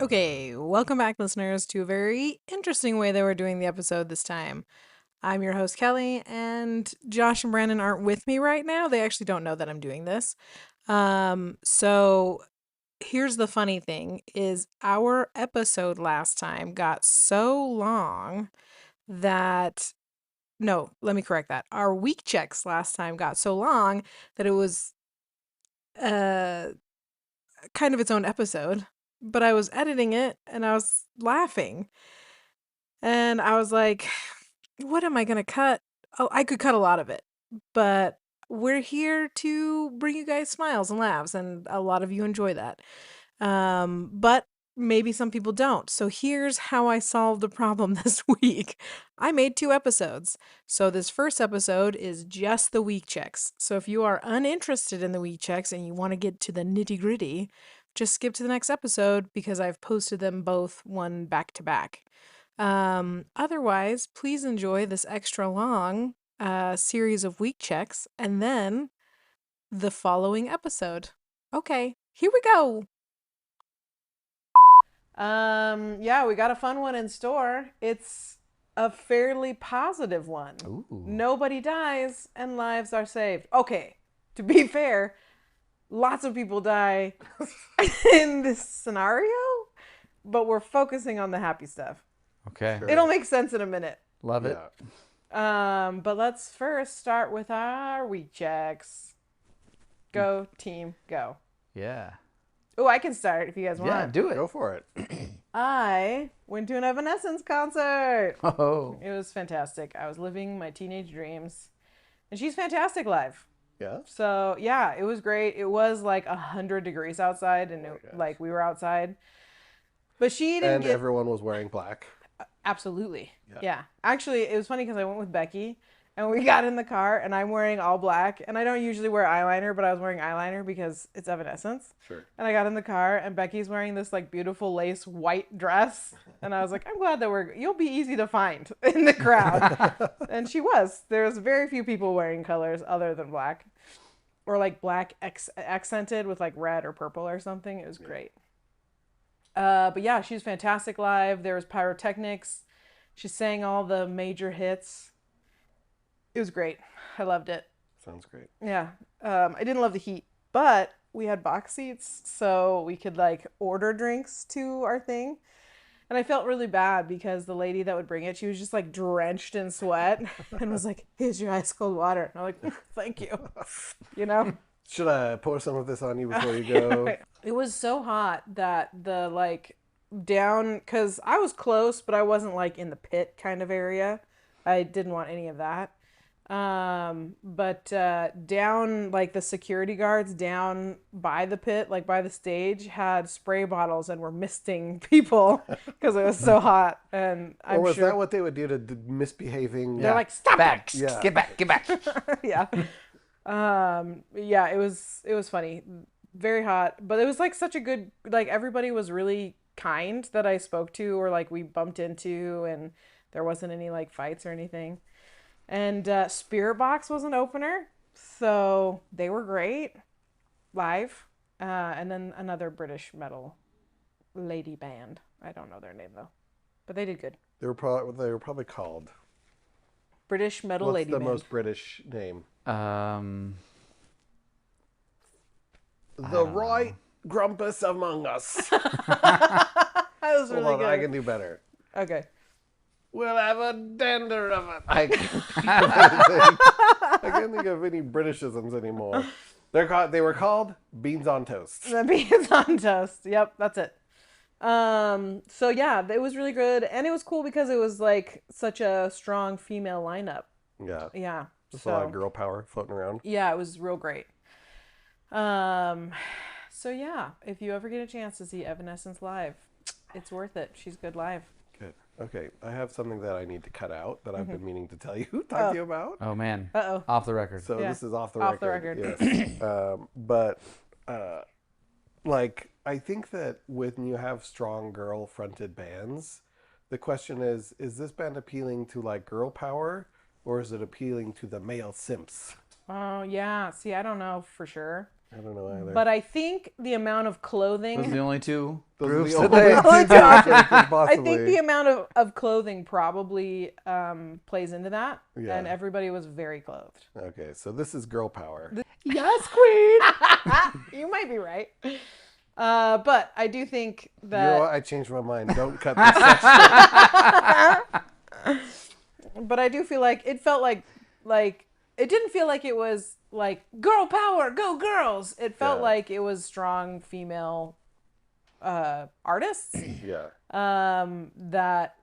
Okay, welcome back, listeners, to a very interesting way that we're doing the episode this time. I'm your host, Kelly, and Josh and Brandon aren't with me right now. They actually don't know that I'm doing this. So here's the funny thing is our episode last time got so long that no, let me correct that. Our week checks last time got so long that it was uh kind of its own episode. But I was editing it and I was laughing. And I was like, what am I going to cut? Oh, I could cut a lot of it, but we're here to bring you guys smiles and laughs, and a lot of you enjoy that. But maybe some people don't. So here's how I solved the problem this week. I made 2 episodes. So this first episode is just the week checks. So if you are uninterested in the week checks and you want to get to the nitty gritty, just skip to the next episode because I've posted them both one back to back. Otherwise, please enjoy this extra long series of week checks and then the following episode. Okay, here we go. Yeah, we got a fun one in store. It's a fairly positive one. Ooh. Nobody dies and lives are saved. Okay, to be fair, lots of people die in this scenario, but we're focusing on the happy stuff. Okay. Sure. It'll make sense in a minute. Love it. But let's first start with our week checks. Go team, go. Yeah. Oh, I can start if you guys want. Yeah, do it. Go for it. I went to an Evanescence concert. Oh. It was fantastic. I was living my teenage dreams. And she's fantastic live. Yeah. So, yeah, it was great. It was like 100 degrees outside, and gosh. like we were outside. But she didn't And get... everyone was wearing black. Absolutely. Yeah. Yeah. Actually, it was funny because I went with Becky and we got in the car and I'm wearing all black. And I don't usually wear eyeliner, but I was wearing eyeliner because it's Evanescence. Sure. And I got in the car and Becky's wearing this like beautiful lace white dress. And I was like, I'm glad that you'll be easy to find in the crowd. And she was. There's very few people wearing colors other than black. Or like black accented with like red or purple or something. It was great. But yeah, she was fantastic live. There was pyrotechnics. She sang all the major hits. It was great. I loved it. Sounds great. Yeah. I didn't love the heat, but we had box seats, so we could like order drinks to our thing. And I felt really bad because the lady that would bring it, she was just like drenched in sweat and was like, here's your ice cold water. And I'm like, thank you. You know? Should I pour some of this on you before you go? It was so hot that the like down, because I was close, but I wasn't like in the pit kind of area. I didn't want any of that. But down, like the security guards down by the pit, like by the stage, had spray bottles and were misting people because it was so hot. And I'm or was sure that what they would do to misbehaving? they're like, stop Back. Yeah. Get back. Get back. yeah. Yeah, it was funny. Very hot, but it was like such a good, like everybody was really kind that I spoke to or like we bumped into, and there wasn't any like fights or anything. And Spirit Box was an opener, so they were great live. And then another British metal lady band. I don't know their name though, but they did good. They were probably called. British metal What's lady the band. most British name? The Right Grumpus Among Us. That was really Hold on, good. I can do better. Okay. We'll have a dander of it. I can't think of any Britishisms anymore. They were called Beans on Toast. The beans on toast. Yep, that's it. So yeah, it was really good, and it was cool because it was like such a strong female lineup. Yeah. Yeah. Just a lot of girl power floating around. Yeah, it was real great. So yeah, if you ever get a chance to see Evanescence live, it's worth it. She's good live. Good. Okay, I have something that I need to cut out that I've been meaning to talk to you about. Oh, man. Uh-oh. Off the record. So Yeah. this is off the Off record. the record. Yes. But like I think that when you have strong girl-fronted bands, the question is this band appealing to like girl power or is it appealing to the male simps? Oh yeah. See, I don't know for sure. I don't know either. But I think the amount of Those are clothing. the only two Those are groups the that only they. two Only two groups options. that could I possibly. think the amount of clothing probably plays into that. Yeah. And everybody was very clothed. Okay, so this is girl power. Yes, queen. You might be right. But I do think You know that. what? I changed my mind. Don't cut this section. But I do feel like it felt like it didn't feel like it was like girl power, go girls. It felt Yeah. like it was strong female artists Yeah, that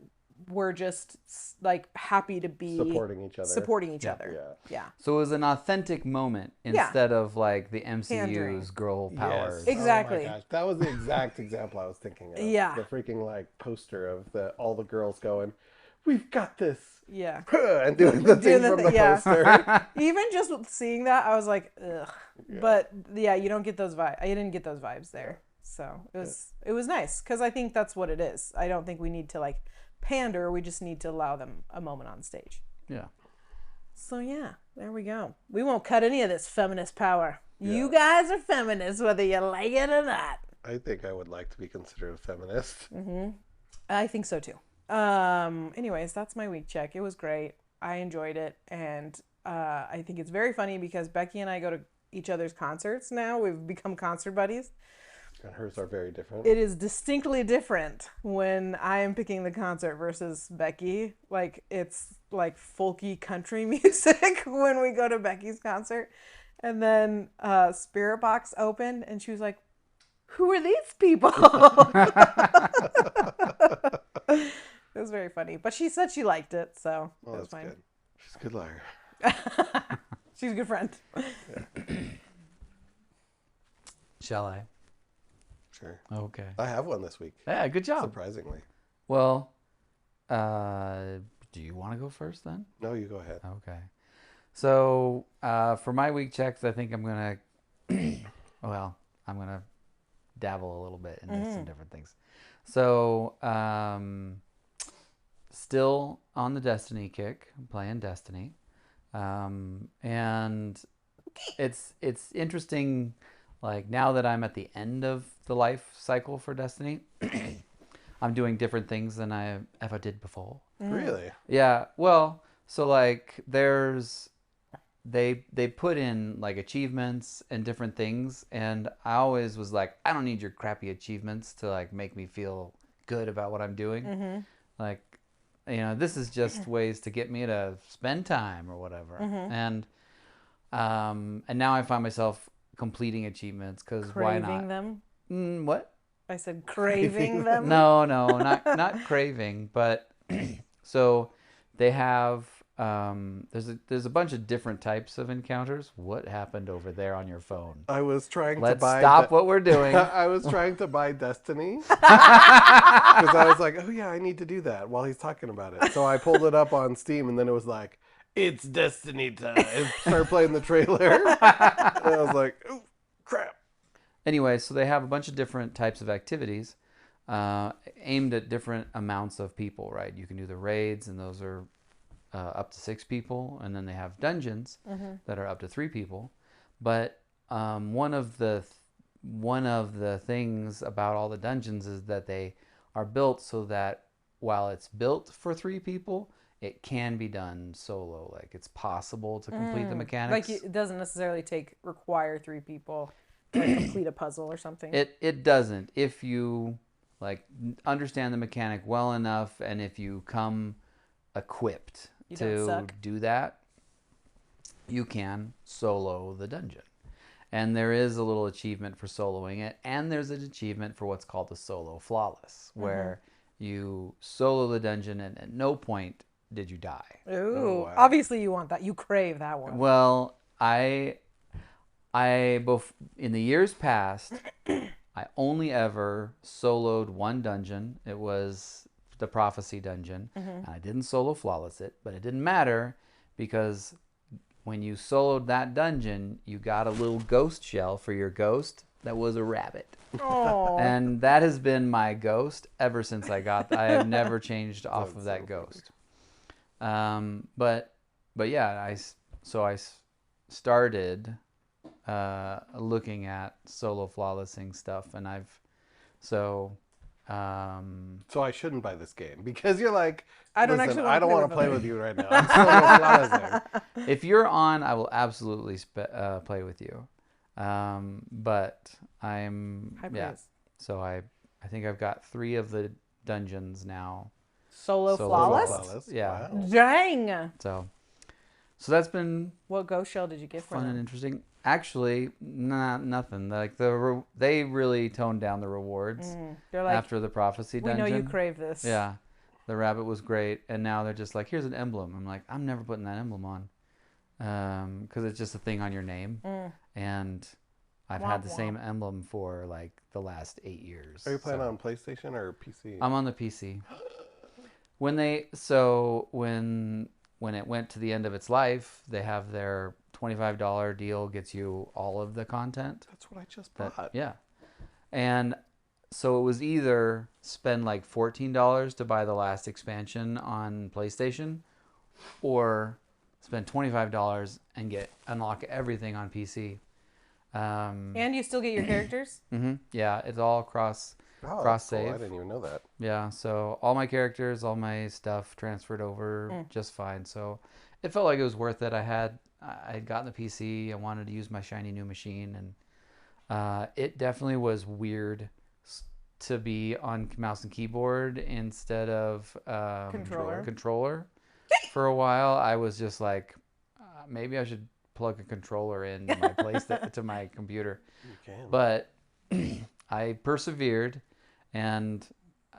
were just like happy to be supporting each other. other. Yeah. So it was an authentic moment Yeah. instead of like the Pandering. MCU's girl power. Yes. Exactly. Oh my gosh. That was the exact example I was thinking of. Yeah. The freaking like poster of all the girls going, "We've got this," Yeah. and doing the thing from the yeah. poster. Even just seeing that, I was like, ugh. Yeah. But yeah, you don't get those vibes. I didn't get those vibes there. So it was nice because I think that's what it is. I don't think we need to like pander. We just need to allow them a moment on stage. Yeah. So yeah, there we go. We won't cut any of this feminist power. Yeah. You guys are feminists, whether you like it or not. I think I would like to be considered a feminist. Mm-hmm. I think so too. Anyways, that's my week check. It was great. I enjoyed it, and I think it's very funny because Becky and I go to each other's concerts now. We've become concert buddies. And hers are very different. It is distinctly different when I am picking the concert versus Becky. Like, it's like folky country music when we go to Becky's concert. And then Spirit Box opened and she was like, "Who are these people?" It was very funny. But she said she liked it, so it was fine. Good. She's a good liar. She's a good friend. Yeah. Shall I? Sure. Okay. I have one this week. Yeah, good job. Surprisingly. Well, do you want to go first then? No, you go ahead. Okay. So for my week checks, I think I'm going to, I'm going to dabble a little bit into some different things. So still on the Destiny kick, I'm playing Destiny. And it's interesting, like now that I'm at the end of the life cycle for Destiny, I'm doing different things than I ever did before. Really? Yeah. Well, so like they put in like achievements and different things, and I always was like, I don't need your crappy achievements to like make me feel good about what I'm doing. Like, you know, this is just ways to get me to spend time or whatever. And now I find myself completing achievements because why not? Craving them? What? I said craving them? No, not craving, but so they have there's a bunch of different types of encounters. What happened over there on your phone? I was trying Let's to buy. stop what we're doing. I was trying to buy Destiny because I was like, oh yeah, I need to do that while he's talking about it. So I pulled it up on Steam, and then it was like, it's Destiny time. And started playing the trailer, and I was like, oh crap. Anyway, so they have a bunch of different types of activities aimed at different amounts of people, right? You can do the raids, and those are up to 6 people, and then they have dungeons that are up to 3 people. But one of the things about all the dungeons is that they are built so that while it's built for 3 people, it can be done solo. Like it's possible to complete the mechanics. Like it doesn't necessarily require 3 people to like, complete a puzzle or something. It doesn't. If you like understand the mechanic well enough, and if you come equipped to do that, you can solo the dungeon. And there is a little achievement for soloing it, and there's an achievement for what's called the solo flawless, where you solo the dungeon and at no point did you die. Ooh, wow. Obviously you want that. You crave that one. Well, I both in the years past, I only ever soloed one dungeon. It was the prophecy dungeon, and I didn't solo flawless it, but it didn't matter because when you soloed that dungeon, you got a little ghost shell for your ghost that was a rabbit. Aww. And that has been my ghost ever since I have never changed off of that ghost. But yeah, I started looking at solo flawlessing stuff, and so So I shouldn't buy this game because you're like, I don't listen, actually I don't want want to to play with you right now. I'm solo flawlessing. if you're on, I will absolutely play with you. But I'm High yeah. praise. So I think I've got 3 of the dungeons now. Solo Solo flawless? Flawless. Yeah. Wow. Dang. So that's been What ghost shell did you get for fun and them? interesting. Actually, nothing. Like they really toned down the rewards They're like, after the prophecy we dungeon. know you crave this. Yeah, the rabbit was great, and now they're just like, here's an emblem. I'm like, I'm never putting that emblem on, because it's just a thing on your name, and I've had the same emblem for like the last 8 years. Are you playing on PlayStation or PC? I'm on the PC. When it went to the end of its life, they have their $25 deal gets you all of the content. That's what I just bought. Yeah. And so it was either spend like $14 to buy the last expansion on PlayStation, or spend $25 and unlock everything on PC. And you still get your characters? Yeah, it's all cross Oh, cross that's cool. save. I didn't even know that. Yeah, so all my characters, all my stuff transferred over just fine. So it felt like it was worth it. I had gotten the PC. I wanted to use my shiny new machine, and it definitely was weird to be on mouse and keyboard instead of controller. For a while, I was just like, maybe I should plug a controller into my to my computer. You can. But I persevered, and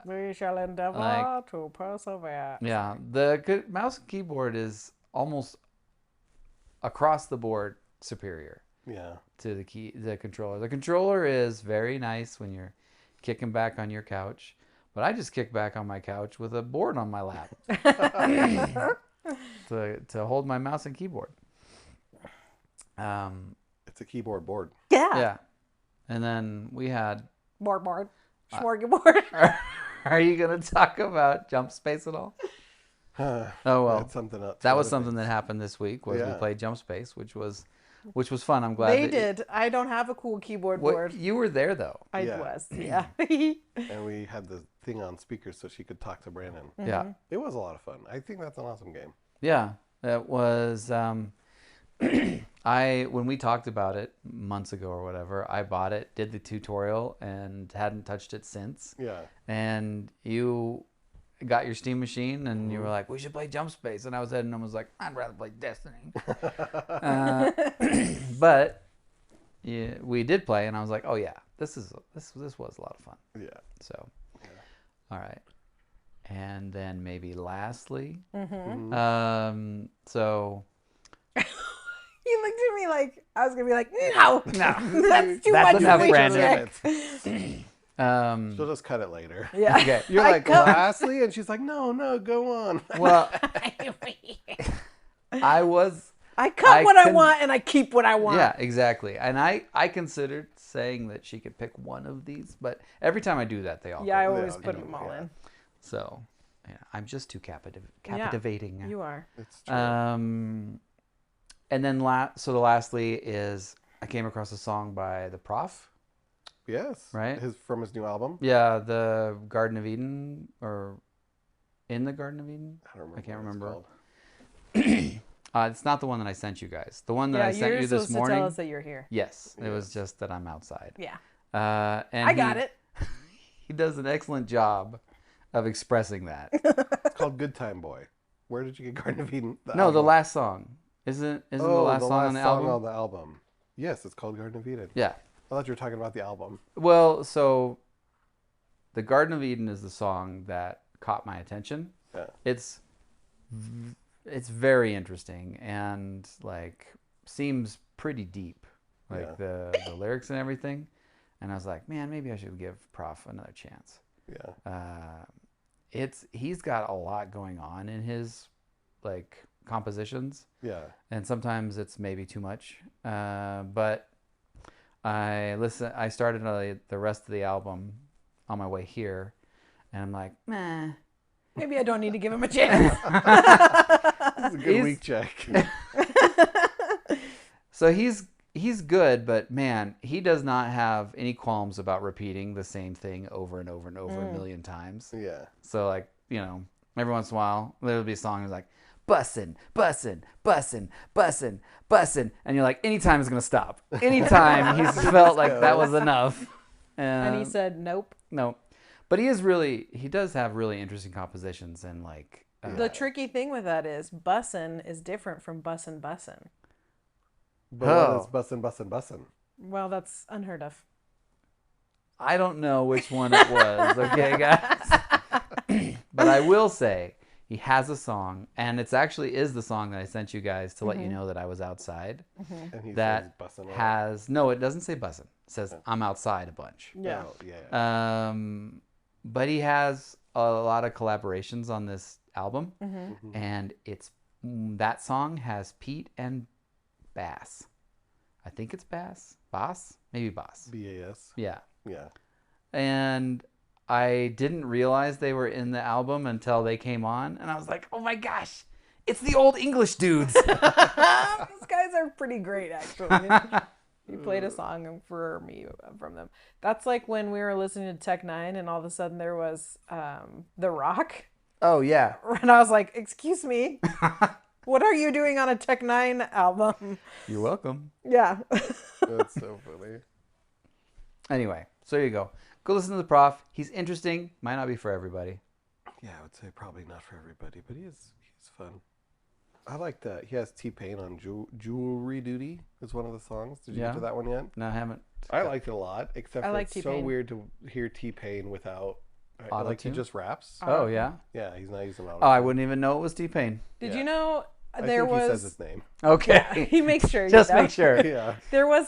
We shall endeavor to persevere. yeah, the mouse and keyboard is almost across the board superior Yeah. to the controller. The controller is very nice when you're kicking back on your couch, but I just kick back on my couch with a board on my lap to hold my mouse and keyboard. It's a keyboard board. Yeah, and then we had. Board. Smorgasbord. Are you gonna talk about Jump Space at all? Oh well, That's something else. that was something that happened this week. We played Jump Space, which was fun. I'm glad They did. I don't have a cool keyboard board. You were there though. I Yeah. was, yeah. And we had the thing on speaker so she could talk to Brandon. Yeah, It was a lot of fun. I think that's an awesome game. yeah. It was. When we talked about it months ago or whatever, I bought it, did the tutorial, and hadn't touched it since. Yeah. And you got your Steam machine, and you were like, "We should play Jump Space," and I was heading and was like, "I'd rather play Destiny." But yeah, we did play, and I was like, "Oh yeah, this was a lot of fun." Yeah. So, all right, and then maybe lastly, so. He looked at me like I was gonna be like, no, No, that's too That's much enough, for Brandon. Jack. She'll just cut it later. Yeah. Okay. You're I like, cut- lastly? And she's like, no, go on. Well, I was. I cut what I can- want and I keep what I want. Yeah, exactly. And I considered saying that she could pick one of these, but every time I do that, they all. Yeah, I go. always Yeah, put you- them all yeah. in. So, yeah, I'm just too captivating. You are. It's true. And then lastly is I came across a song by the Prof. Yes. Right? From his new album. Yeah, the Garden of Eden, or In the Garden of Eden. I don't remember. I can't what it's remember. called. It's not the one that I sent you guys. The one that Yeah, I sent you're you supposed this to morning. tell us that you're here. Yes, it was just that I'm outside. Yeah. And I got it. He does an excellent job of expressing that. It's called Good Time Boy. Where did you get Garden of Eden? No, album? the last song. Isn't the last song on the album? on the album. Yes, it's called Garden of Eden. Yeah. I thought you were talking about the album. Well, so the Garden of Eden is the song that caught my attention. Yeah. It's very interesting and like seems pretty deep, like the lyrics and everything. And I was like, man, maybe I should give Prof another chance. Yeah. He's got a lot going on in his like compositions. Yeah. And sometimes it's maybe too much. But I started the rest of the album on my way here, and I'm like, meh. Maybe I don't need to give him a chance. That's a good week check. So he's he's good, but man, he does not have any qualms about repeating the same thing over and over and over a million times. Yeah. So like, every once in a while there'll be a song that's like bussin', bussin', bussin', bussin', bussin', and you're like, anytime it's gonna stop. Anytime he's felt like that was enough. And he said, nope. No. But he does have really interesting compositions and like The tricky thing with that is bussin' is different from bussin', bussin'. But what is bussin', bussin', bussin'? Well, that's unheard of. I don't know which one it was, okay, guys? But I will say he has a song, and it's actually is the song that I sent you guys to let you know that I was outside. And he That says bussin'. no, it doesn't say bussin'. It says I'm outside a bunch. Yeah. Oh, yeah. But he has a lot of collaborations on this album, and that song has Pete and Bass. I think it's Boss, maybe Boss. BAS. Yeah. Yeah. And I didn't realize they were in the album until they came on, and I was like, oh my gosh, it's the old English dudes. These guys are pretty great, actually. He played a song for me from them. That's like when we were listening to Tech Nine, and all of a sudden there was The Rock. Oh yeah. And I was like, excuse me, what are you doing on a Tech Nine album? You're welcome. Yeah. That's so funny. Anyway, so there you go. Go listen to the Prof. He's interesting. Might not be for everybody. Yeah, I would say probably not for everybody, but he's fun. I like that. He has T-Pain on Jewelry Duty is one of the songs. Did you get to that one yet? No, I haven't. I liked it a lot, except I for like it's so T-Pain. weird to hear T-Pain without... Like he Auto-tune? just raps. Oh, yeah? Yeah, he's not using auto. Oh, I wouldn't even know it was T-Pain. Did Yeah. you know I there think was... he says his name. Okay. He makes sure. Just make sure. Yeah.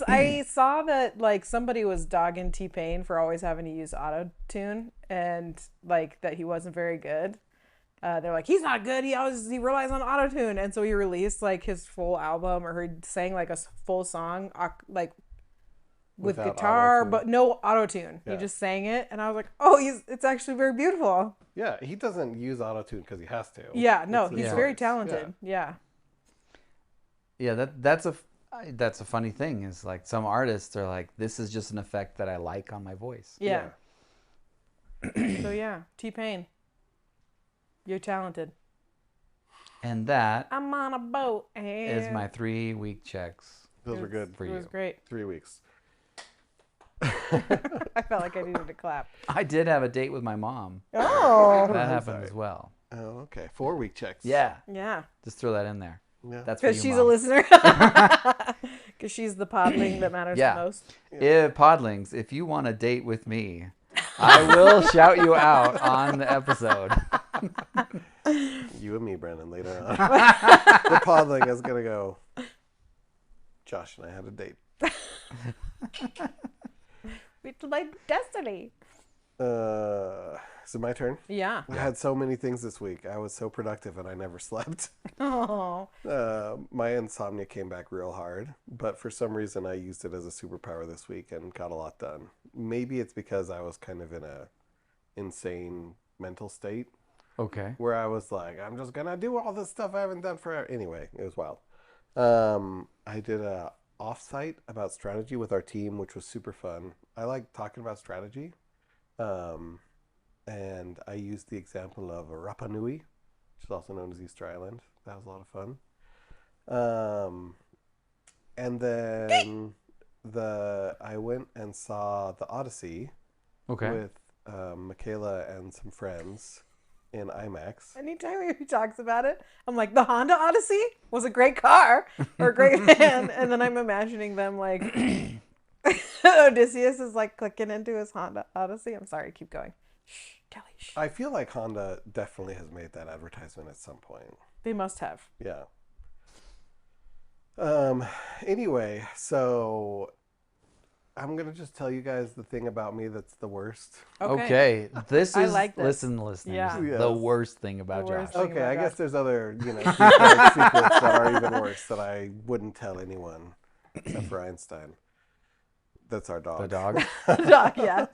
I saw that like somebody was dogging T-Pain for always having to use auto-tune and like that he wasn't very good. They're like, he's not good. He relies on auto-tune. And so he released like his full album, or he sang like a full song like with Without guitar, auto-tune. but no auto-tune. Yeah. He just sang it. And I was like, oh, it's actually very beautiful. Yeah, he doesn't use auto-tune because he has to. Yeah, no, It's his he's very voice. talented. Yeah. Yeah, that's a funny thing. Is like some artists are like, this is just an effect that I like on my voice. Yeah. So yeah, T-Pain. You're talented. And that I'm on a boat. is my 3-week checks Those are good. for It you. was great. 3 weeks. I felt like I needed to clap. I did have a date with my mom. Oh. That happened as well. Oh, okay. 4-week checks. Yeah. Yeah. Just throw that in there. Yeah. That's for you, Because she's Mom. a listener. Because she's the podling that matters Yeah. the most. Podlings, if you want a date with me, I will shout you out on the episode. You and me, Brandon, later on. The podling is going to go, Josh and I had a date. It's my destiny. Is it my turn? Yeah. I had so many things this week. I was so productive and I never slept. Oh. My insomnia came back real hard, but for some reason I used it as a superpower this week and got a lot done. Maybe it's because I was kind of in a insane mental state Okay. where I was like, I'm just gonna do all this stuff I haven't done forever. Anyway, it was wild. I did a offsite about strategy with our team, which was super fun. I like talking about strategy. And I used the example of Rapa Nui, which is also known as Easter Island. That was a lot of fun. And then I went and saw the Odyssey Okay. with Michaela and some friends in IMAX. Anytime he talks about it, I'm like, the Honda Odyssey was a great car or a great van. And then I'm imagining them like, Odysseus is like clicking into his Honda Odyssey. I'm sorry, keep going. Shh, Kelly, shh. I feel like Honda definitely has made that advertisement at some point. They must have. Yeah. Anyway, so I'm gonna just tell you guys the thing about me that's the worst. Okay. This I is, like this. listen, listeners, Yeah. the Yes. worst thing about The worst Josh. thing. Okay, about I guess Josh. there's other, secrets that are even worse that I wouldn't tell anyone except for Einstein. That's our dog. The dog. Dog, yeah.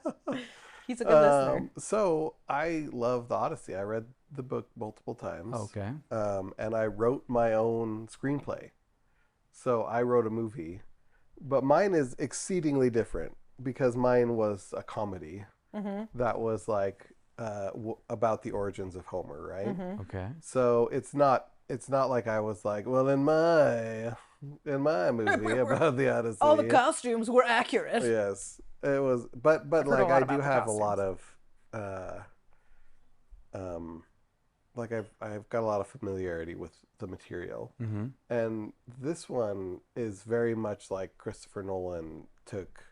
He's a good listener. So I love the Odyssey. I read the book multiple times. Okay. And I wrote my own screenplay. So I wrote a movie But mine is exceedingly different because mine was a comedy Mm-hmm. that was like about the origins of Homer, right? Mm-hmm. Okay. So it's not like I was like, well, in my movie about the All the Odyssey. costumes were accurate. Yes, it was, but I've heard a like lot I do about the have a lot costumes. of, uh, um, like I've got a lot of familiarity with the material, Mm-hmm. and this one is very much like Christopher Nolan took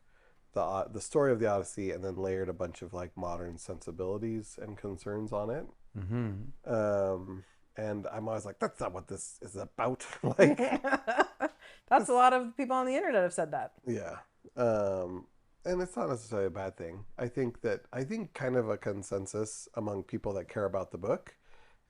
the story of the Odyssey and then layered a bunch of like modern sensibilities and concerns on it. Mm-hmm. And I'm always like, that's not what this is about. Like, That's a lot of people on the internet have said that. yeah. Um, and it's not necessarily a bad thing. I think kind of a consensus among people that care about the book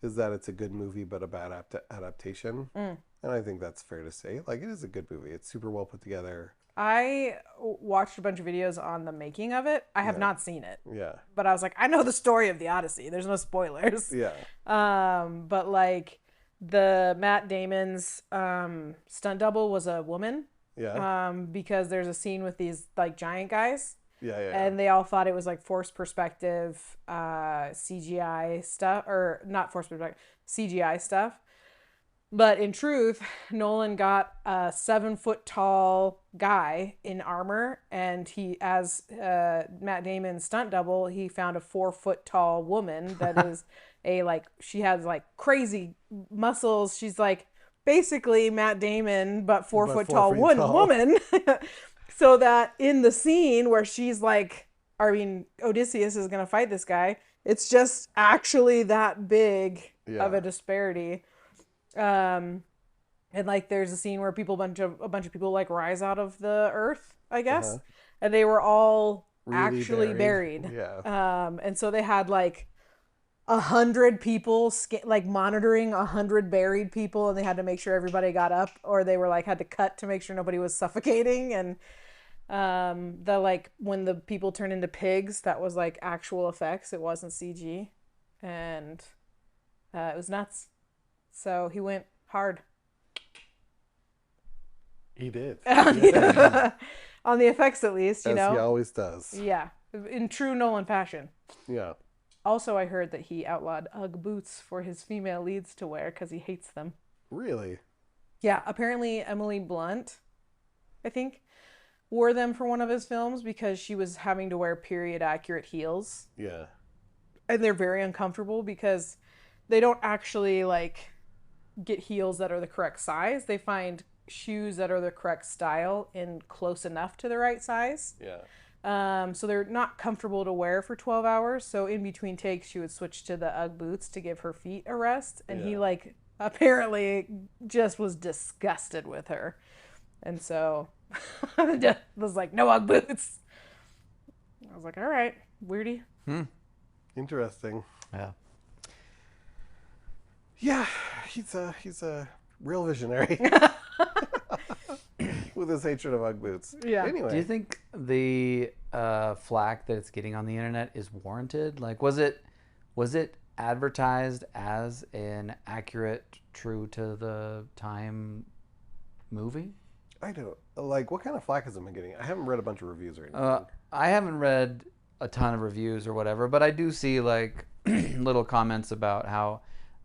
is that it's a good movie but a bad adaptation. Mm. And I think that's fair to say. Like, it is a good movie. It's super well put together. I watched a bunch of videos on the making of it. I have Yeah. not seen it, Yeah. but I was like, I know the story of the Odyssey. There's no spoilers. Yeah. But like the Matt Damon's stunt double was a woman. Yeah. Because there's a scene with these like giant guys, Yeah. Yeah. and they all thought it was like forced perspective, CGI stuff, or not forced perspective, CGI stuff. But in truth, Nolan got a 7 foot tall guy in armor, and he, as Matt Damon's stunt double, he found a 4 foot tall woman that is she has like crazy muscles. She's like basically Matt Damon, but 4 foot But tall 4 feet tall. woman. So that in the scene where she's like, I mean, Odysseus is going to fight this guy, it's just actually that big Yeah. of a disparity. And like there's a scene where a bunch of people like rise out of the earth, I guess, and they were all Really actually buried. Yeah. And so they had like 100 people like monitoring 100 buried people, and they had to make sure everybody got up, or they were like had to cut to make sure nobody was suffocating. And the like when the people turned into pigs, that was like actual effects. It wasn't CG, and it was nuts. So he went hard He did. on the, on the effects, at least, you As know. he always does. Yeah, in true Nolan fashion. Yeah. Also, I heard that he outlawed UGG boots for his female leads to wear because he hates them. Really? Yeah, apparently Emily Blunt, I think, wore them for one of his films because she was having to wear period accurate heels. Yeah. And they're very uncomfortable because they don't actually like get heels that are the correct size. They find shoes that are the correct style and close enough to the right size. Yeah. So they're not comfortable to wear for 12 hours. So in between takes, she would switch to the UGG boots to give her feet a rest. And he Yeah. like apparently just was disgusted with her. And so just was like, no UGG boots. I was like, all right, weirdy. Interesting. Yeah. Yeah, he's a real visionary with his hatred of UGG boots. Yeah. Anyway, Do you think the flack that it's getting on the internet is warranted? Like, was it advertised as an accurate, true to the time movie? I don't like what kind of flack has it been getting. I haven't read a bunch of reviews or anything. I haven't read a ton of reviews or whatever, but I do see like little comments about how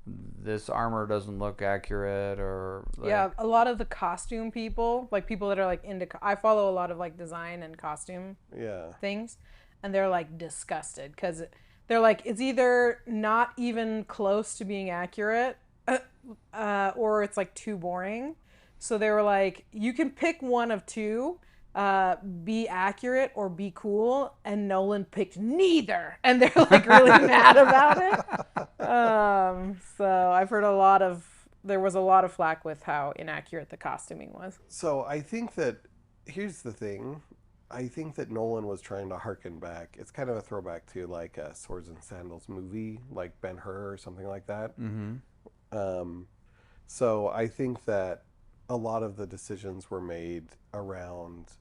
this armor doesn't look accurate, or like, Yeah, a lot of the costume people, like people that are like into, I follow a lot of like design and costume Yeah. things, and they're like disgusted because they're like, it's either not even close to being accurate, or it's like too boring. So they were like, you can pick one of two, be accurate or be cool, and Nolan picked neither, and they're like really mad about it. So I've heard there was a lot of flack with how inaccurate the costuming was. So I think that here's the thing. I think that Nolan was trying to harken back. It's kind of a throwback to like a Swords and Sandals movie, like Ben-Hur or something like that. Mm-hmm. So I think that a lot of the decisions were made around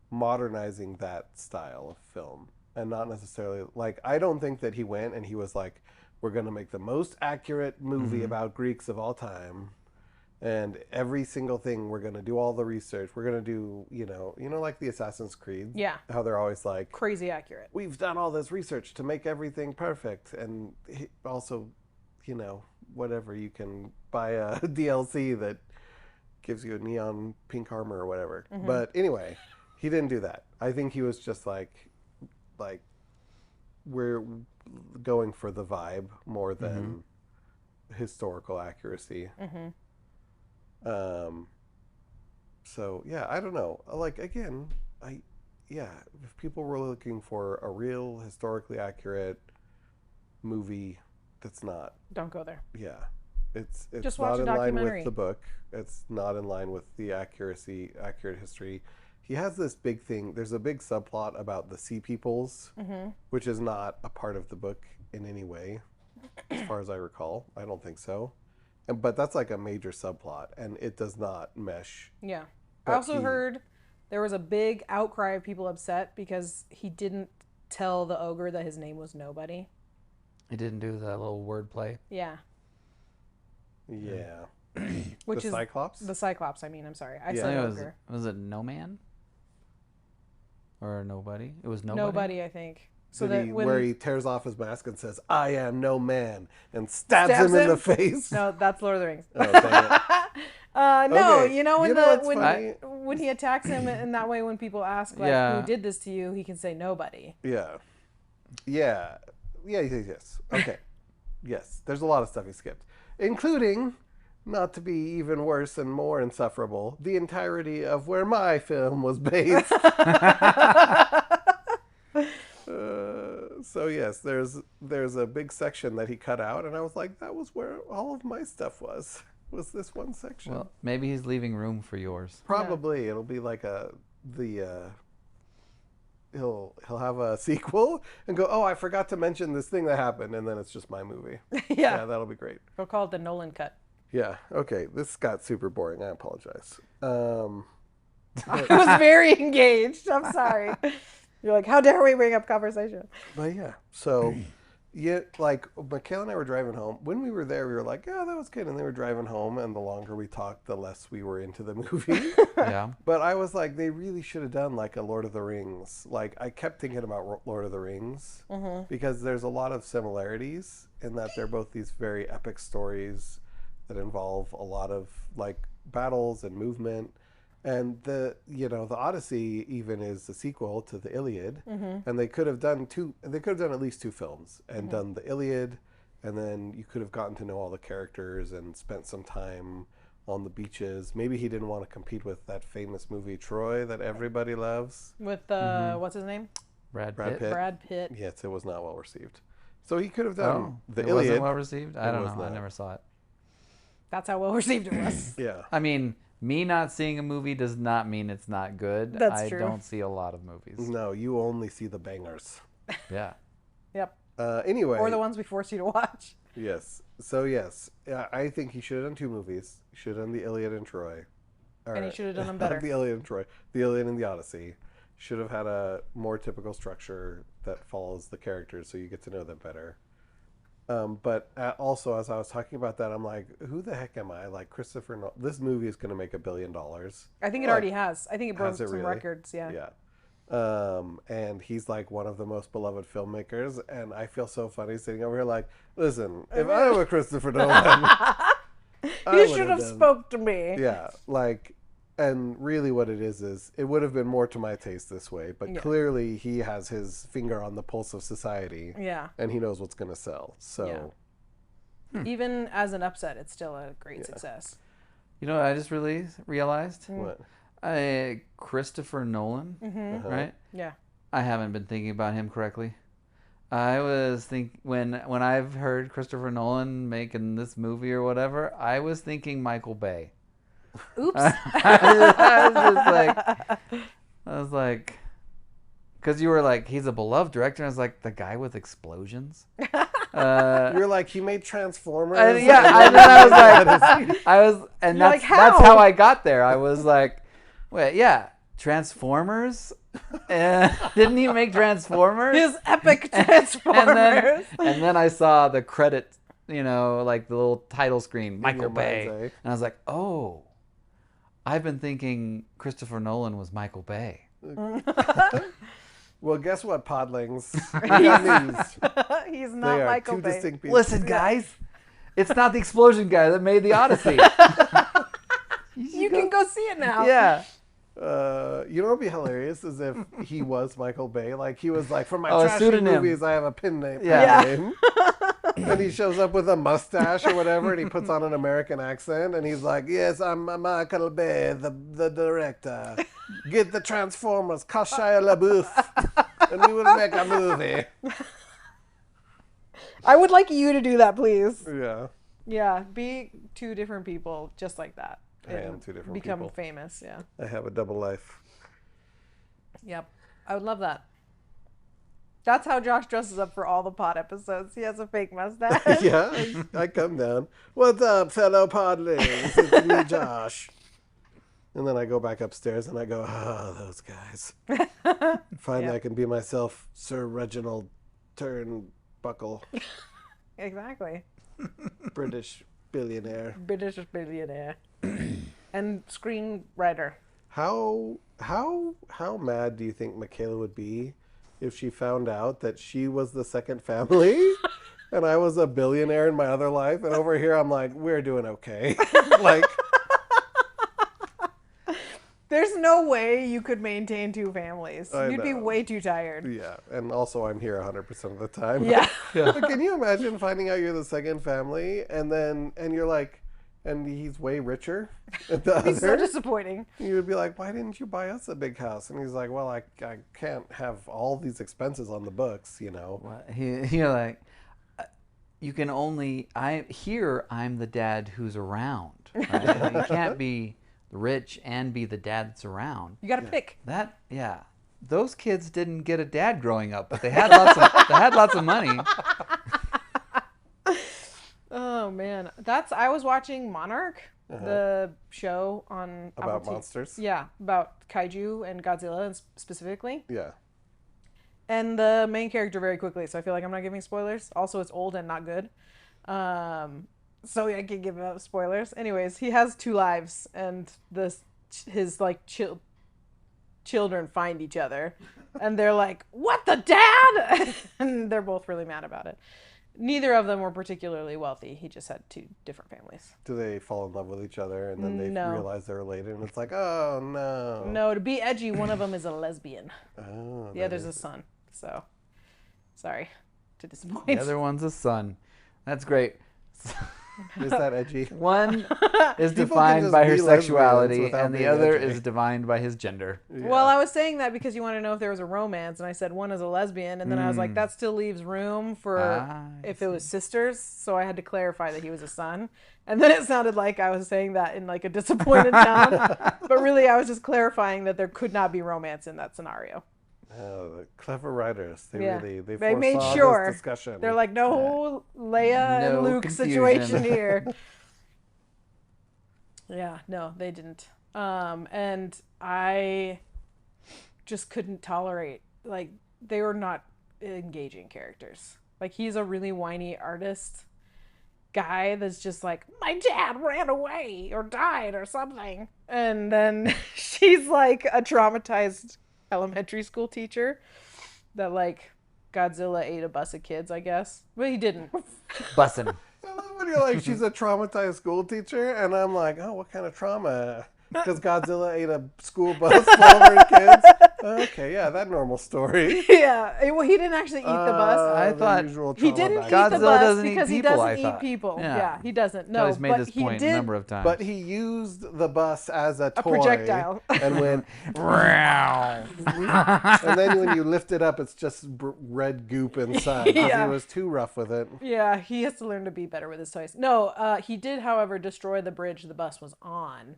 modernizing that style of film, and not necessarily like, I don't think that he went and he was like, we're going to make the most accurate movie about Greeks of all time, And every single thing, we're going to do all the research. We're going to do, like the Assassin's Creed. Yeah. How they're always like, Crazy accurate. we've done all this research to make everything perfect. And also, whatever, you can buy a DLC that gives you a neon pink armor or whatever. But anyway, he didn't do that. I think he was just like we're going for the vibe more than historical accuracy. So yeah, I don't know. Like, again, if people were looking for a real historically accurate movie that's not, Don't go there. yeah, it's Just watch not a in line documentary. with the book. It's not in line with the accurate history. He has this big thing. There's a big subplot about the Sea Peoples, which is not a part of the book in any way, as far as I recall. I don't think so. But that's like a major subplot, and it does not mesh. Yeah. I But also heard there was a big outcry of people upset because he didn't tell the ogre that his name was Nobody. He didn't do that little wordplay. Yeah. Yeah. Which the is Cyclops? the Cyclops, I mean, I'm sorry. I Yeah. said I think ogre. was it No Man? Or Nobody? It was Nobody? Nobody, I think. So that where he tears off his mask and says, "I am no man," and stabs him in the face. No, that's Lord of the Rings. Oh, dang it. No, Okay. you know when You know what's funny? when he attacks him, and that way when people ask like Yeah. who did this to you, he can say nobody. Yeah. Yeah. Yes. Okay. Yes. There's a lot of stuff he skipped, including, not to be even worse and more insufferable, the entirety of where my film was based. So yes, there's a big section that he cut out, and I was like, that was where all of my stuff was this one section. Well, maybe he's leaving room for yours. Probably it'll be like he'll have a sequel and go, oh, I forgot to mention this thing that happened, and then it's just my movie. Yeah. That'll be great. We'll call it the Nolan cut. Yeah. Okay. This got super boring. I apologize. I was very engaged. I'm sorry. You're like, how dare we bring up conversation? But yeah, so like Michaela and I were driving home. When we were there, we were like, yeah, that was good. And they were driving home, and the longer we talked, the less we were into the movie. Yeah. But I was like, they really should have done like a Lord of the Rings. Like, I kept thinking about Lord of the Rings because there's a lot of similarities in that they're both these very epic stories that involve a lot of like battles and movement. And the Odyssey even is a sequel to the Iliad, and they could have done at least two films and done the Iliad, and then you could have gotten to know all the characters and spent some time on the beaches. Maybe he didn't want to compete with that famous movie Troy that everybody loves. With what's his name? Brad Brad Pitt. Pitt. Brad Pitt. Yes, it was not well received. So he could have done the it Iliad. wasn't well received? I don't was know. I not. never saw it. That's how well received it was. Yeah. I mean, me not seeing a movie does not mean it's not good. That's true. I don't see a lot of movies. No, you only see the bangers. Yeah. Yep. Anyway. Or the ones we force you to watch. Yes. So yes, I think he should have done two movies. He should have done the Iliad and Troy. And he should have done them better. The Iliad and Troy. The Iliad and the Odyssey. Should have had a more typical structure that follows the characters so you get to know them better. But also, as I was talking about that, I'm like, who the heck am I? Like, Christopher Nolan. This movie is going to make $1 billion. I think it already has. I think it broke Has it some really? records. Yeah. Yeah. And he's like one of the most beloved filmmakers, and I feel so funny sitting over here like, listen, if I were Christopher Nolan, You should have spoke to me. Yeah, like, and really what it is it would have been more to my taste this way, but clearly he has his finger on the pulse of society. Yeah. And he knows what's going to sell. So, Even as an upset, it's still a great success. You know what I just really realized? what? Christopher Nolan, right? Yeah. I haven't been thinking about him correctly. I was when I've heard Christopher Nolan making this movie or whatever, I was thinking Michael Bay. Oops. I was like, because you were like, he's a beloved director. And I was like, the guy with explosions. You're like, he made Transformers. And then I was like, and You're that's like, how? that's how I got there. I was like, wait, yeah, Transformers. Didn't he make Transformers? His epic Transformers. And then I saw the credit like the little title screen, Michael your Bay. mind's eye. And I was like, oh, I've been thinking Christopher Nolan was Michael Bay. Well, guess what, Podlings? That means He's they not are Michael two Bay. distinct people. Listen, guys, it's not the explosion guy that made the Odyssey. You can go see it now. Yeah. You know what would be hilarious is if he was Michael Bay. Like, he was like, for my Oh, a trashy pseudonym. movies, I have a pen name. Yeah. Name. And he shows up with a mustache or whatever, and he puts on an American accent, and he's like, yes, I'm Michael Bay, the director. Get the Transformers, cast Shia LaBeouf, and we will make a movie. I would like you to do that, please. Yeah. Yeah, be two different people just like that. I am two different become people. famous, yeah. I have a double life. Yep. I would love that. That's how Josh dresses up for all the pod episodes. He has a fake mustache. Yeah, I come down. What's up, fellow podlings? It's me, Josh. And then I go back upstairs and I go, those guys. Finally, I can be myself, Sir Reginald Turnbuckle, Exactly. British billionaire. British billionaire. And screenwriter. How mad do you think Michaela would be if she found out that she was the second family and I was a billionaire in my other life, and over here I'm like, we're doing okay. Like, There's no way you could maintain two families. I You'd be know. way too tired. yeah, and also I'm here 100% of the time. Yeah. But can you imagine finding out you're the second family and you're like, and he's way richer than the It'd be so other? disappointing. You would be like, why didn't you buy us a big house? And he's like, well, I can't have all these expenses on the books, you know. You're like, you can only, I'm the dad who's around. Right? You can't be rich and be the dad that's around. You gotta pick. Those kids didn't get a dad growing up, but they had lots of money. Oh man. I was watching Monarch, the show on About Apple TV. monsters? Yeah, about kaiju and Godzilla specifically. Yeah. And the main character very quickly, so I feel like I'm not giving spoilers. Also, it's old and not good. So I can give out spoilers. Anyways, he has two lives, and his children find each other, and they're like, "What the dad?" And they're both really mad about it. Neither of them were particularly wealthy. He just had two different families. Do they fall in love with each other and then they No. realize they're related and it's like, oh no. No, to be edgy, one of them is a lesbian. Oh, The other's a son. So, sorry to disappoint. The other one's a son. That's great. is that edgy? One is People can defined just by be her lesbians sexuality, without and the being other edgy. is defined by his gender. Yeah. Well, I was saying that because you want to know if there was a romance, and I said one is a lesbian, and then I was like, that still leaves room for I if it was sisters, so I had to clarify that he was a son. And then it sounded like I was saying that in like a disappointed tone, but really I was just clarifying that there could not be romance in that scenario. Oh, the clever writers. They Yeah. really They made foresaw sure. this discussion. They're like, no Leia No and Luke confusion. situation here. Yeah, no, they didn't. And I just couldn't tolerate, like, they were not engaging characters. Like, he's a really whiny artist guy that's just like, my dad ran away or died or something. And then she's like a traumatized elementary school teacher that, like, Godzilla ate a bus of kids, I guess. But he didn't. Bussin'. I love when you're like, she's a traumatized school teacher, and I'm like, oh, what kind of trauma? Because Godzilla ate a school bus full of her kids? Okay, yeah, that normal story. Yeah, well, he didn't actually eat the bus. I The thought usual He trauma didn't bag. eat Godzilla the bus doesn't eat because he people, doesn't I eat thought. people. Yeah. Yeah, he doesn't. No, Kelly's made but this he point did. a number of times. But he used the bus as a toy. projectile. And went, and then when you lift it up, it's just red goop inside. 'Cause Yeah. He was too rough with it. Yeah, he has to learn to be better with his toys. No, he did, however, destroy the bridge the bus was on,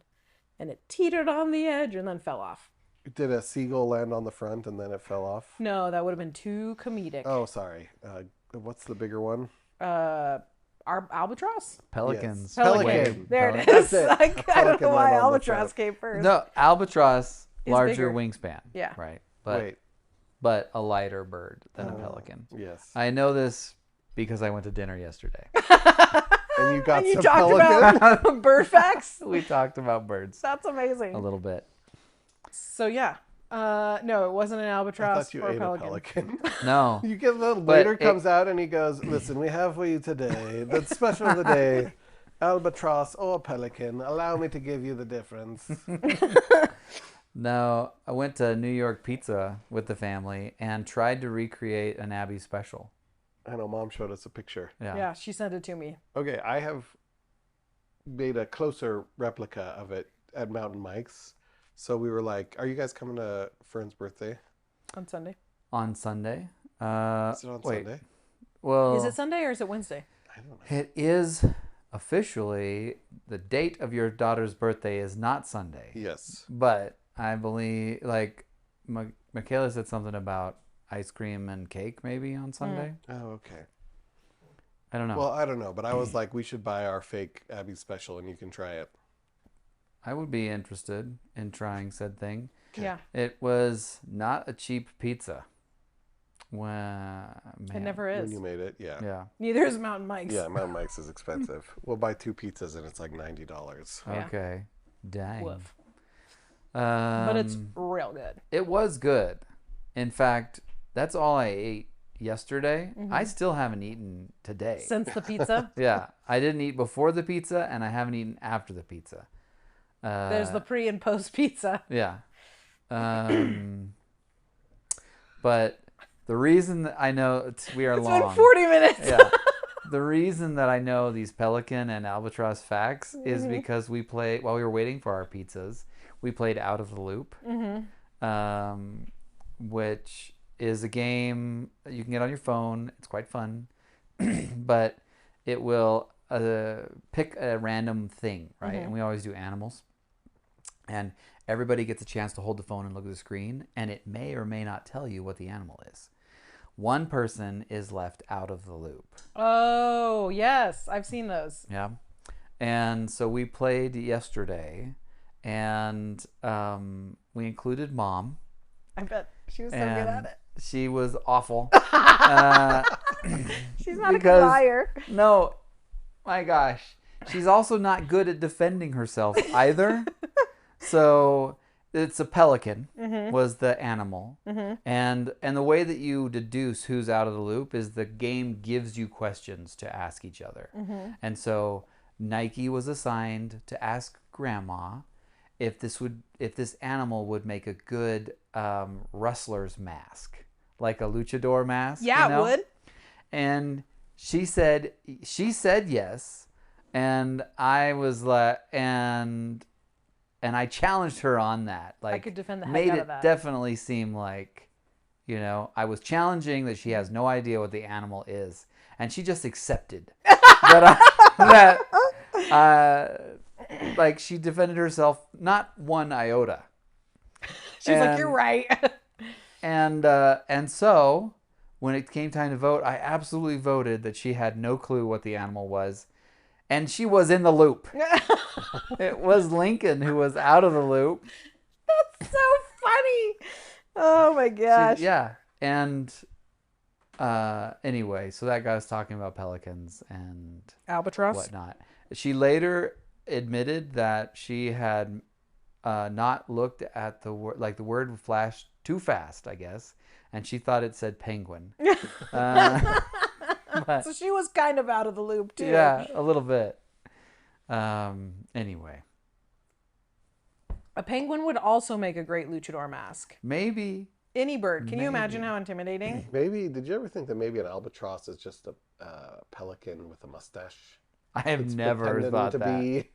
and it teetered on the edge and then fell off. Did a seagull land on the front and then it fell off? No, that would have been too comedic. Oh, sorry. What's the bigger one? Albatross? Pelicans. Yes. Pelican. There it That's is. it. I don't Pelican know why land on the albatross trap. came first. No, albatross, Is larger bigger. wingspan. Yeah. Right. Wait. But a lighter bird than a pelican. Yes. I know this because I went to dinner yesterday. And you got And you some talked pelican? about bird facts. We talked about birds That's amazing. a little bit. So yeah, no, it wasn't an I albatross thought you or ate pelican. a pelican. No. You get the But waiter it- comes out and he goes, "Listen, we have for you today the special of the day, albatross or pelican. Allow me to give you the difference." No, I went to New York Pizza with the family and tried to recreate an Abby special. I know Mom showed us a picture. Yeah, she sent it to me Okay, I have made a closer replica of it at Mountain Mike's. So we were like, "Are you guys coming to Fern's birthday? on Sunday. On Sunday. Is it on wait. Sunday? Well, Is it Sunday or is it Wednesday? I don't know. it is officially the date of your daughter's birthday is not Sunday. Yes. But I believe, like, Michaela said something about ice cream and cake maybe on Sunday. Oh, okay. I don't know. Well, I don't know, but I was like, we should buy our fake Abby special and you can try it. I would be interested in trying said thing. Okay. Yeah, It was not a cheap pizza. Well, it man. never When is. you made it, yeah. Yeah. Neither is Mountain Mike's. Yeah, Mountain Mike's is expensive. We'll buy 2 pizzas and it's like $90. Yeah. Okay. Dang. Woof. But it's real good. It was good. In fact, that's all I ate yesterday. I still haven't eaten today. Since the pizza, Yeah, I didn't eat before the pizza, and I haven't eaten after the pizza. there's the pre and post pizza. Yeah. But the reason that I know we are It's long. been 40 minutes. Yeah. The reason that I know these pelican and albatross facts is because we played while we were waiting for our pizzas. We played Out of the Loop, which is a game that you can get on your phone. It's quite fun, but it will pick a random thing, right? And we always do animals, and everybody gets a chance to hold the phone and look at the screen, and it may or may not tell you what the animal is. One person is left out of the loop. Oh, yes. I've seen those. Yeah. And so we played yesterday, and we included Mom. I bet she was so good at And it. she was awful. She's not a good because- liar. No, my gosh. She's also not good at defending herself either. So it's a pelican was the animal. And the way that you deduce who's out of the loop is the game gives you questions to ask each other. And so Nike was assigned to ask Grandma if this animal would make a good wrestler's mask, like a luchador mask. Yeah, you know? it would. And she said yes, and I was like, and I challenged her on that. Like, I could defend the heck made out it of that. definitely seem like, I was challenging that she has no idea what the animal is, and she just accepted like she defended herself not one iota. She's like, you're right. And so when it came time to vote, I absolutely voted that she had no clue what the animal was, and she was in the loop. It was Lincoln who was out of the loop. That's so funny. Oh my gosh. Yeah. And anyway, so that got us talking about pelicans and Albatross. whatnot. She later admitted that she had not looked at the word, like the word flashed too fast, I guess, and she thought it said penguin. But, So she was kind of out of the loop too. yeah, a little bit. Anyway, A penguin would also make a great luchador mask. maybe. Any bird. Can you imagine Maybe. how intimidating? Maybe, did you ever think that maybe an albatross is just a pelican with a mustache? I have It's never pretending thought to that. be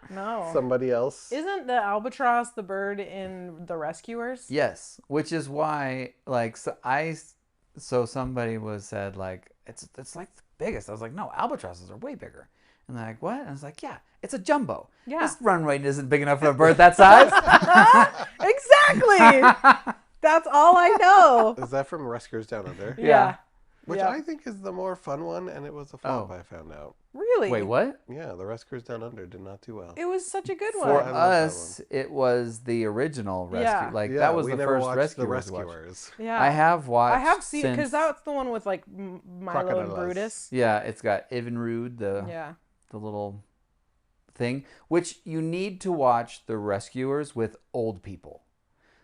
No. somebody else. Isn't the albatross the bird in The Rescuers? Yes, which is why, like, so somebody said like it's like the biggest. I was like, no, albatrosses are way bigger. And they're like, what? And I was like, yeah, it's a jumbo. Yeah. This runway isn't big enough for a bird that size. Exactly. That's all I know. Is that from Rescuers Down Under? Yeah. Which Yeah. I think is the more fun one, and it was a flop, Oh. I found out. Really? Wait, what? Yeah, The Rescuers Down Under did not do well. It was such a good For one. I love that us, it was the original Rescue. Yeah. Like, Yeah, that was we the never first watched The Rescuers we watched. Rescuers. Yeah. I have watched I have seen it because since- that's the one with like Milo and Crocodiles. Brutus. Yeah, it's got Evinrude, Yeah. the little thing, which you need to watch The Rescuers with old people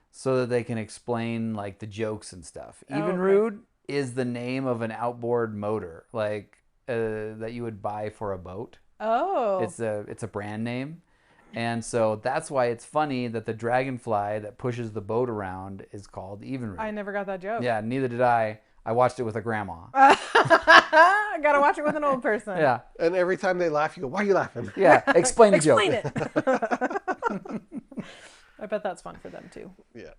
so that they can explain like the jokes and stuff. Oh, okay. Evinrude is the name of an outboard motor, like that you would buy for a boat. Oh. It's a brand name. And so that's why it's funny that the dragonfly that pushes the boat around is called Evinrude. I never got that joke. Yeah, neither did I. I watched it with a grandma. I gotta watch it with an old person. Yeah. And every time they laugh, you go, "Why are you laughing?" Yeah, explain the Explain joke. it. I bet that's fun for them too. Yeah.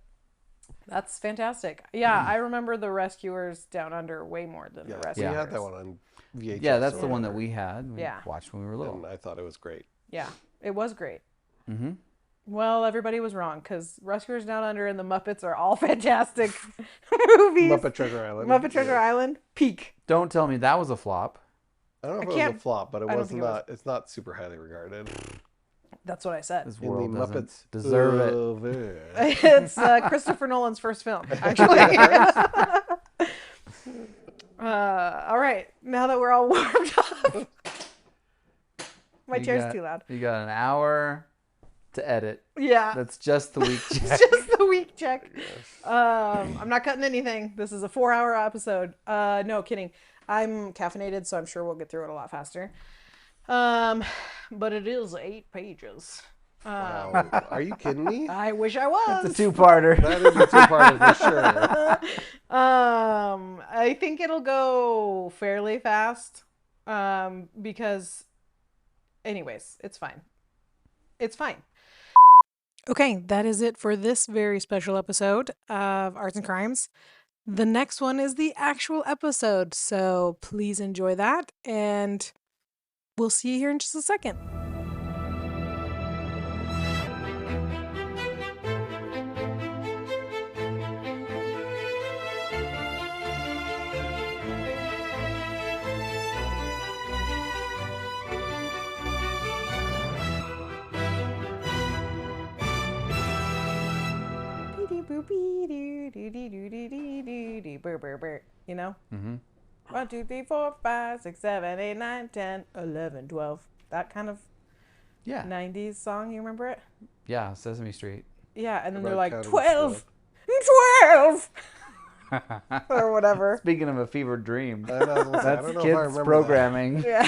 That's fantastic. Yeah, I remember the Rescuers Down Under way more than the Yeah, Rescuers. we had that one on VHS. Yeah, that's the or one that whatever, we had. We Yeah. watched when we were little. And I thought it was great. Yeah, it was great. Mm-hmm. Well, everybody was wrong because Rescuers Down Under and the Muppets are all fantastic movies. Muppet Treasure Island. Muppet Treasure Yeah. Island, peak. Don't tell me that was a flop. I don't know if I it was can't- a flop, but it I don't was think it was. not. It's not super highly regarded. That's what I said. This In world the doesn't Muppets deserve it. it. It's Christopher Nolan's first film, actually. All right, now that we're all warmed up. My You chair's got- too loud. You got an hour to edit. Yeah. That's just the week check. It's just the week check. I'm not cutting anything. This is a 4-hour episode. No, kidding. I'm caffeinated, so I'm sure we'll get through it a lot faster. But it is 8 pages. Wow. Are you kidding me? I wish I was. It's a two-parter. That is a two-parter for sure. I think it'll go fairly fast. Because anyways, it's fine. It's fine. Okay, that is it for this very special episode of Arts and Crimes. The next one is the actual episode, so please enjoy that, and we'll see you here in just a second. You know? Mm-hmm. 1, 2, 3, 4, 5, 6, 7, 8, 9, 10, 11, 12. That kind of Yeah. 90s song, you remember it? Yeah, Sesame Street. Yeah, and then About they're like, counting 12! stuff. 12! Or whatever. Speaking of a fever dream, I don't know that's if I kids remember programming. Yeah.